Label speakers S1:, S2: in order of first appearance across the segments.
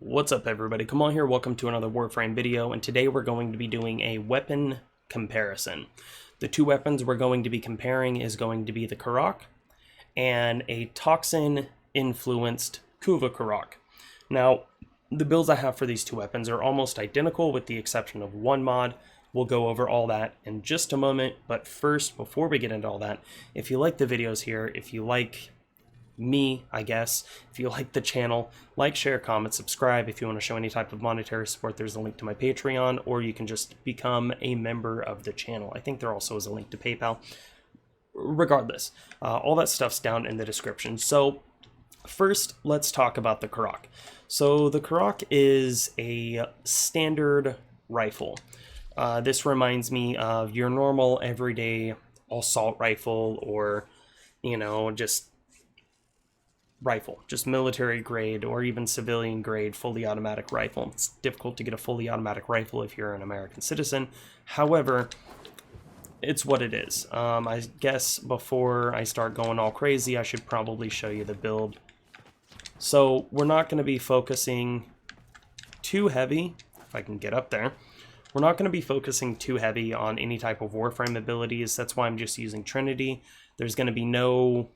S1: What's up everybody, Kamahl here, welcome to another Warframe video, and today we're going to be doing a weapon comparison. The two weapons we're going to be comparing is going to be the Karak and a toxin-influenced Kuva Karak. Now, the builds I have for these two weapons are almost identical with the exception of one mod. We'll go over all that in just a moment, but first, before we get into all that, if you like the videos here, if you like me, I guess, if you like the channel, like, share, comment, subscribe. If you want to show any type of monetary support, there's a link to my Patreon, or you can just become a member of the channel. I think there also is a link to PayPal. Regardless, all that stuff's down in the description. So first, let's talk about the Karak. So the Karak is a standard rifle. This reminds me of your normal everyday assault rifle, or, you know, just rifle, just military grade or even civilian grade fully automatic rifle. It's difficult to get a fully automatic rifle if you're an American citizen. However, it's what it is. I guess before I start going all crazy, I should probably show you the build. So we're not going to be focusing too heavy, if I can get up there. We're not going to be focusing too heavy on any type of Warframe abilities. That's why I'm just using Trinity. There's going to be no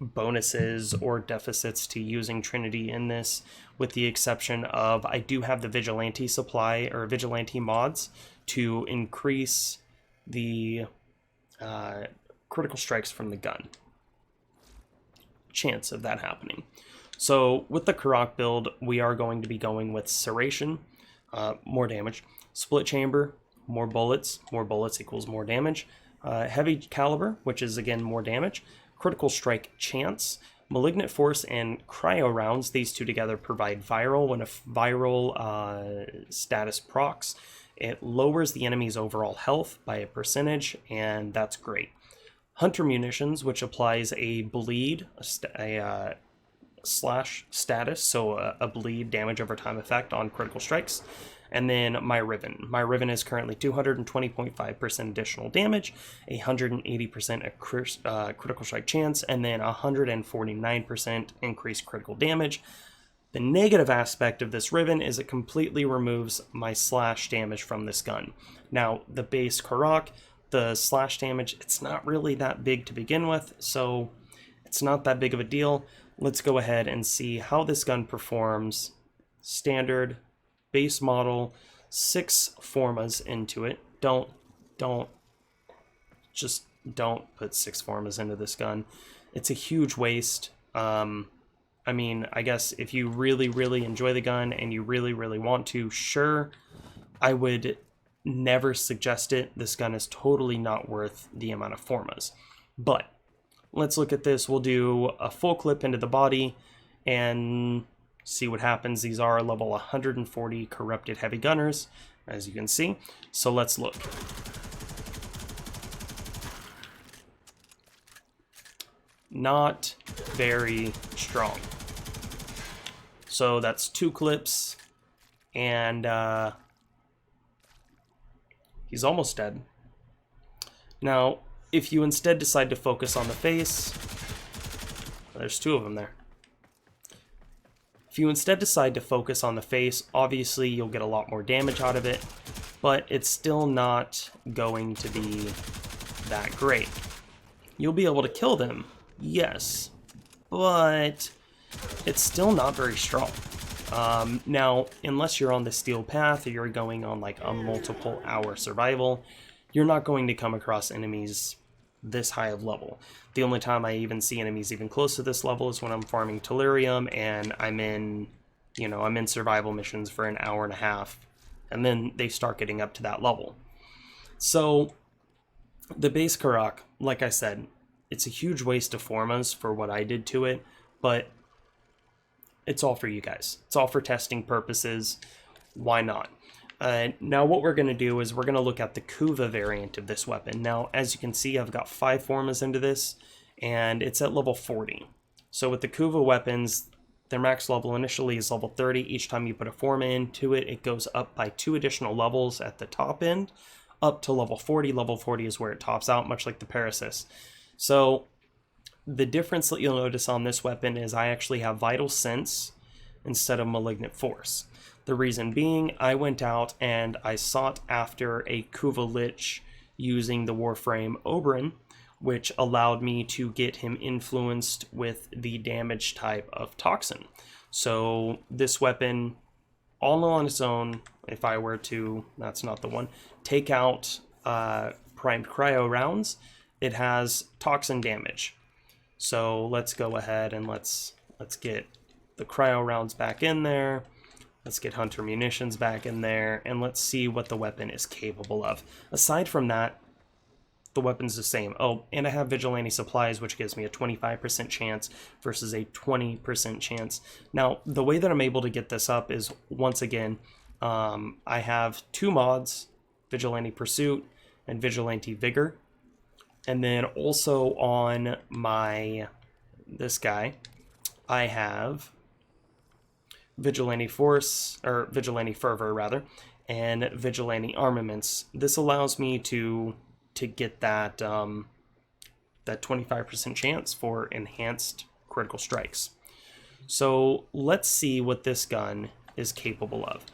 S1: bonuses or deficits to using Trinity in this, with the exception of I do have the Vigilante supply or Vigilante mods to increase the critical strikes from the gun. Chance of that happening. So with the Karak build, we are going to be going with Serration, more damage, split chamber, more bullets equals more damage, heavy caliber, which is again more damage, critical strike chance, malignant force, and cryo rounds. These two together provide viral. When a viral status procs, it lowers the enemy's overall health by a percentage, and that's great. Hunter munitions, which applies a bleed, a slash status, so a bleed damage over time effect on critical strikes. And then my Riven. My Riven is currently 220.5% additional damage, 180% critical strike chance, and then 149% increased critical damage. The negative aspect of this Riven is it completely removes my slash damage from this gun. Now, the base Karak, the slash damage, it's not really that big to begin with, so it's not that big of a deal. Let's go ahead and see how this gun performs. Standard base model, 6 formas into it. Don't put 6 formas into this gun. It's a huge waste. I mean, I guess if you really enjoy the gun and you really want to, sure, I would never suggest it. This gun is totally not worth the amount of formas. But let's look at this. We'll do a full clip into the body and see what happens. These are level 140 corrupted heavy gunners, as you can see. So let's look. Not very strong. So that's 2 clips, and he's almost dead. Now, if you instead decide to focus on the face, there's 2 of them there. If you instead decide to focus on the face, obviously you'll get a lot more damage out of it, but it's still not going to be that great. You'll be able to kill them, yes, but it's still not very strong. Now, unless you're on the steel path or you're going on like a multiple hour survival, you're not going to come across enemies this high of level. The only time I even see enemies even close to this level is when I'm farming Tellurium and I'm in survival missions for an hour and a half, and then they start getting up to that level. So the base Karak, like I said, it's a huge waste of formas for what I did to it, but it's all for you guys. It's all for testing purposes. Why not? Now what we're going to do is we're going to look at the Kuva variant of this weapon. Now, as you can see, I've got 5 formas into this, and it's at level 40. So with the Kuva weapons, their max level initially is level 30. Each time you put a forma into it, it goes up by 2 additional levels at the top end, up to level 40. Level 40 is where it tops out, much like the Parasis. So the difference that you'll notice on this weapon is I actually have Vital Sense instead of Malignant Force. The reason being, I went out and I sought after a Kuva Lich using the Warframe Oberyn, which allowed me to get him influenced with the damage type of Toxin. So this weapon, all on its own, if I were to, that's not the one, take out primed cryo rounds, it has Toxin damage. So let's go ahead and let's get the cryo rounds back in there. Let's get Hunter munitions back in there, and let's see what the weapon is capable of. Aside from that, the weapon's the same. Oh, and I have Vigilante Supplies, which gives me a 25% chance versus a 20% chance. Now, the way that I'm able to get this up is, once again, I have 2 mods, Vigilante Pursuit and Vigilante Vigor. And then also on this guy, I have Vigilante Force, or Vigilante Fervor rather, and Vigilante Armaments. This allows me to get that 25% chance for enhanced critical strikes. So let's see what this gun is capable of.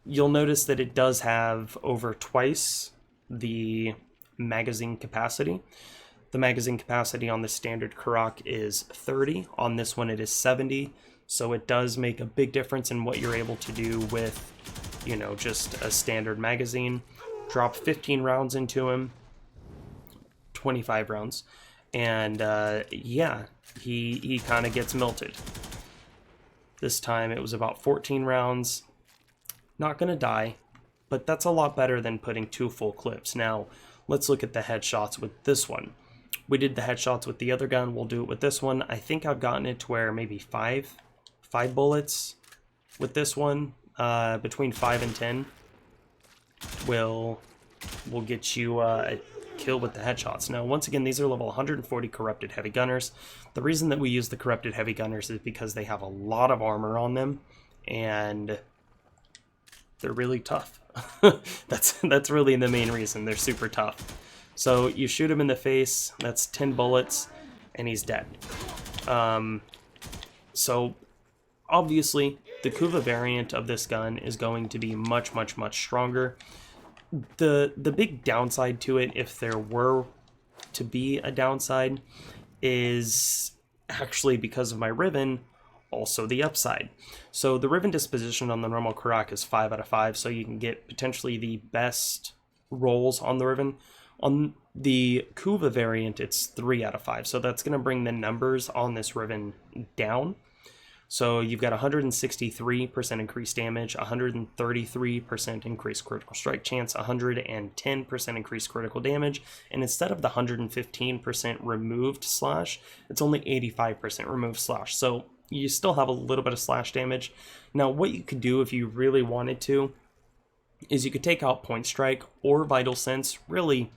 S1: You'll notice that it does have over twice the magazine capacity. The magazine capacity on the standard Karak is 30. On this one it is 70. So it does make a big difference in what you're able to do with, you know, just a standard magazine. Drop 15 rounds into him, 25 rounds, and yeah, he kind of gets melted. This time it was about 14 rounds. Not gonna die, but that's a lot better than putting 2 full clips. Now, let's look at the headshots with this one. We did the headshots with the other gun, we'll do it with this one. I think I've gotten it to where maybe 5 bullets with this one, between 5 and 10 will get you a kill with the headshots. Now, once again, these are level 140 Corrupted Heavy Gunners. The reason that we use the Corrupted Heavy Gunners is because they have a lot of armor on them, and they're really tough. That's really the main reason. They're super tough. So you shoot him in the face, that's 10 bullets, and he's dead. So obviously, the Kuva variant of this gun is going to be much, much, much stronger. The big downside to it, if there were to be a downside, is actually because of my Riven, also the upside. So the Riven disposition on the normal Karak is 5 out of 5, so you can get potentially the best rolls on the Riven. On the Kuva variant, it's 3 out of 5, so that's going to bring the numbers on this Riven down. So you've got 163% increased damage, 133% increased critical strike chance, 110% increased critical damage, and instead of the 115% removed slash, it's only 85% removed slash. So you still have a little bit of slash damage. Now, what you could do if you really wanted to is you could take out Point Strike or Vital Sense. Really,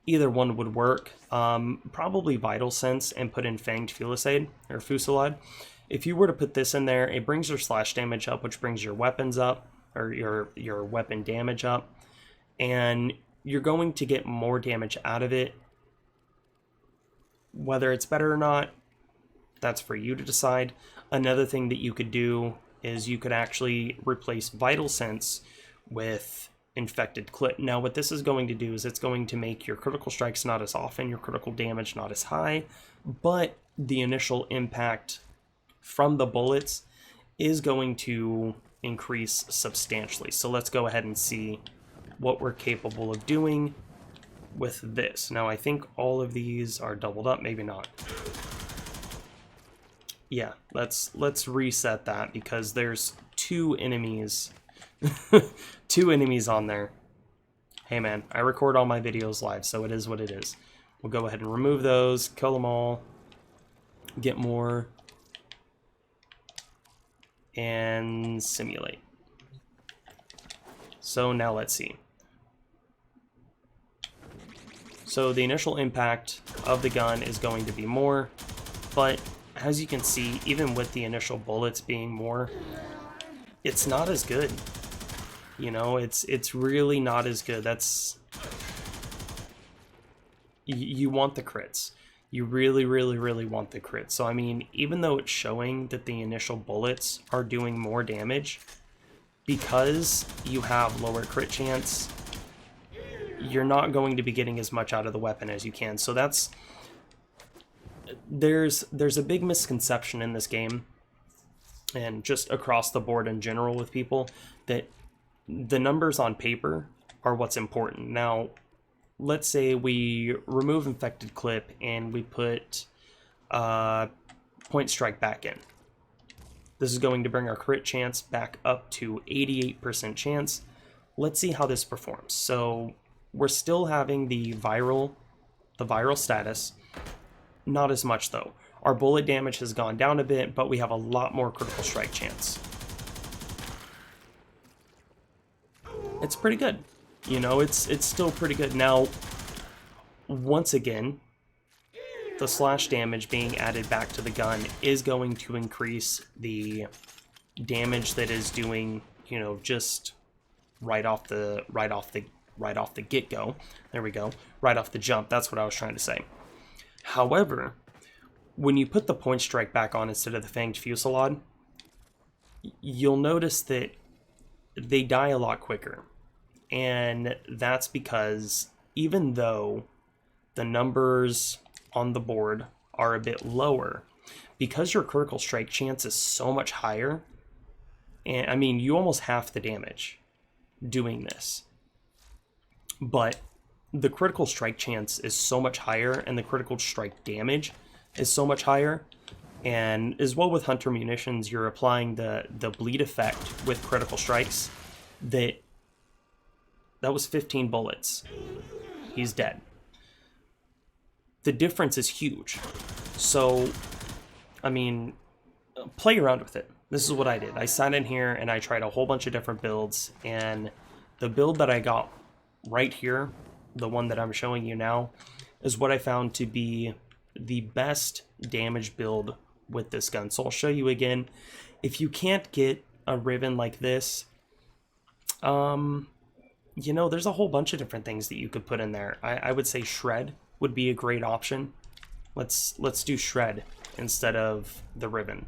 S1: either one would work. Probably Vital Sense and put in Fanged Fusillade or Fusillade. If you were to put this in there, it brings your slash damage up, which brings your weapons up, or your weapon damage up, and you're going to get more damage out of it. Whether it's better or not, that's for you to decide. Another thing that you could do is you could actually replace Vital Sense with Infected Clip. Now, what this is going to do is it's going to make your critical strikes not as often, your critical damage not as high, but the initial impact from the bullets is going to increase substantially. So let's go ahead and see what we're capable of doing with this. Now, I think all of these are doubled up, maybe not. Yeah, let's reset that because there's 2 enemies. 2 enemies on there. Hey man, I record all my videos live, so it is what it is. We'll go ahead and remove those, kill them all, get more, and simulate. So now let's see. So the initial impact of the gun is going to be more, but as you can see, even with the initial bullets being more, it's not as good. You know, it's really not as good. That's... You want the crits. you really, really, really want the crit. So I mean, even though it's showing that the initial bullets are doing more damage, because you have lower crit chance, you're not going to be getting as much out of the weapon as you can. So there's a big misconception in this game, and just across the board in general with people, that the numbers on paper are what's important. Now, let's say we remove infected clip and we put point strike back in. This is going to bring our crit chance back up to 88% chance. Let's see how this performs. So we're still having the viral status, not as much though. Our bullet damage has gone down a bit, but we have a lot more critical strike chance. It's pretty good. You know, it's still pretty good. Now, once again, the slash damage being added back to the gun is going to increase the damage that is doing, you know, just right off the get-go. There we go. Right off the jump. That's what I was trying to say. However, when you put the point strike back on instead of the fanged fusillade, you'll notice that they die a lot quicker. And that's because even though the numbers on the board are a bit lower, because your critical strike chance is so much higher, and I mean, you almost half the damage doing this, but the critical strike chance is so much higher and the critical strike damage is so much higher. And as well with Hunter munitions, you're applying the bleed effect with critical strikes. That was 15 bullets. He's dead. The difference is huge. So, I mean, play around with it. This is what I did. I sat in here and I tried a whole bunch of different builds, and the build that I got right here, the one that I'm showing you now, is what I found to be the best damage build with this gun. So I'll show you again. If you can't get a Riven like this, you know, there's a whole bunch of different things that you could put in there. I would say Shred would be a great option. Let's do Shred instead of the Riven.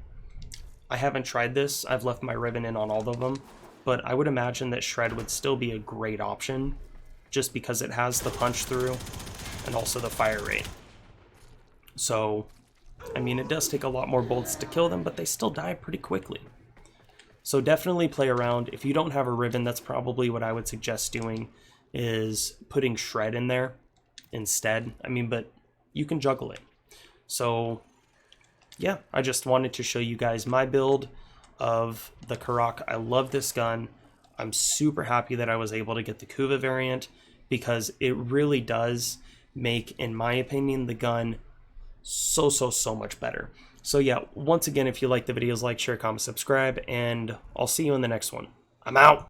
S1: I haven't tried this. I've left my Riven in on all of them, but I would imagine that Shred would still be a great option just because it has the punch through and also the fire rate. So, I mean, it does take a lot more bullets to kill them, but they still die pretty quickly. So definitely play around. If you don't have a Riven, that's probably what I would suggest doing, is putting Shred in there instead. I mean, but you can juggle it. So yeah, I just wanted to show you guys my build of the Karak. I love this gun. I'm super happy that I was able to get the Kuva variant, because it really does make, in my opinion, the gun so much better. So yeah, once again, if you like the videos, like, share, comment, subscribe, and I'll see you in the next one. I'm out!